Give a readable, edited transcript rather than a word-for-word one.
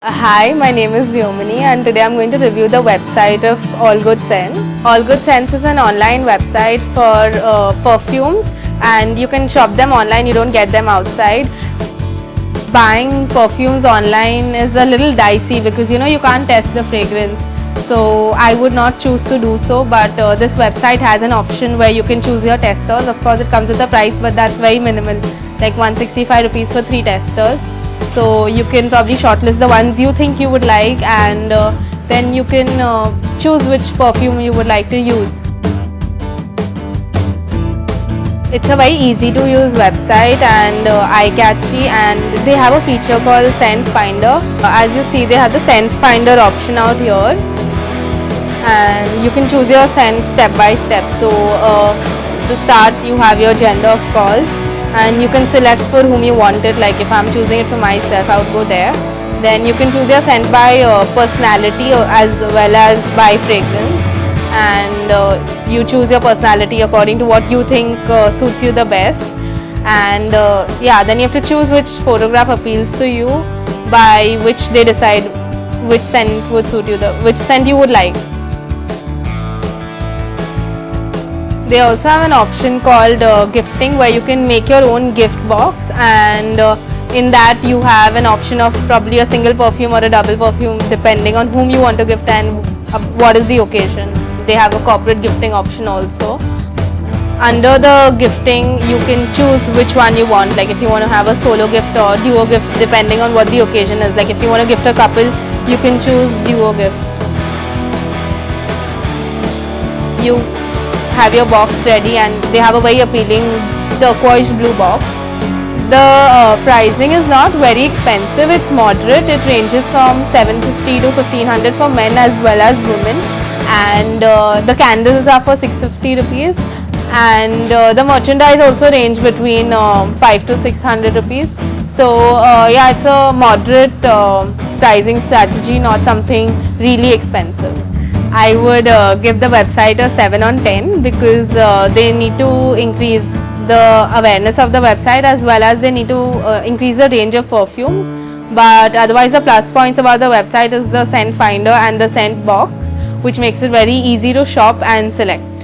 Hi, my name is Vyomini and today I'm going to review the website of All Good Scents. All Good Scents is an online website for perfumes and you can shop them online, you don't get them outside. Buying perfumes online is a little dicey because you can't test the fragrance. So I would not choose to do so, but this website has an option where you can choose your testers. Of course it comes with a price, but that's very minimal, like 165 rupees for 3 testers. So you can probably shortlist the ones you think you would like, and then you can choose which perfume you would like to use. It's a very easy to use website and eye-catchy, and they have a feature called Scent Finder. As you see, they have the Scent Finder option out here, and you can choose your scent step by step. So to start, you have your gender, of course, and you can select for whom you want it. Like if I'm choosing it for myself, I would go there. Then you can choose your scent by personality as well as by fragrance, and you choose your personality according to what you think suits you the best. And yeah, then you have to choose which photograph appeals to you, by which they decide which scent would suit you, which scent you would like. They also have an option called gifting, where you can make your own gift box, and in that you have an option of probably a single perfume or a double perfume depending on whom you want to gift and what is the occasion. They have a corporate gifting option also. Under the gifting, you can choose which one you want, like if you want to have a solo gift or duo gift depending on what the occasion is. Like if you want to gift a couple, you can choose duo gift. You have your box ready, and they have a very appealing turquoise blue box. The pricing is not very expensive, it's moderate. It ranges from 750 to 1500 for men as well as women, and the candles are for 650 rupees, and the merchandise also range between 5 to 600 rupees. So yeah, it's a moderate pricing strategy, not something really expensive. I would give the website a 7 on 10 because they need to increase the awareness of the website, as well as they need to increase the range of perfumes. But otherwise, the plus points about the website is the scent finder and the scent box, which makes it very easy to shop and select.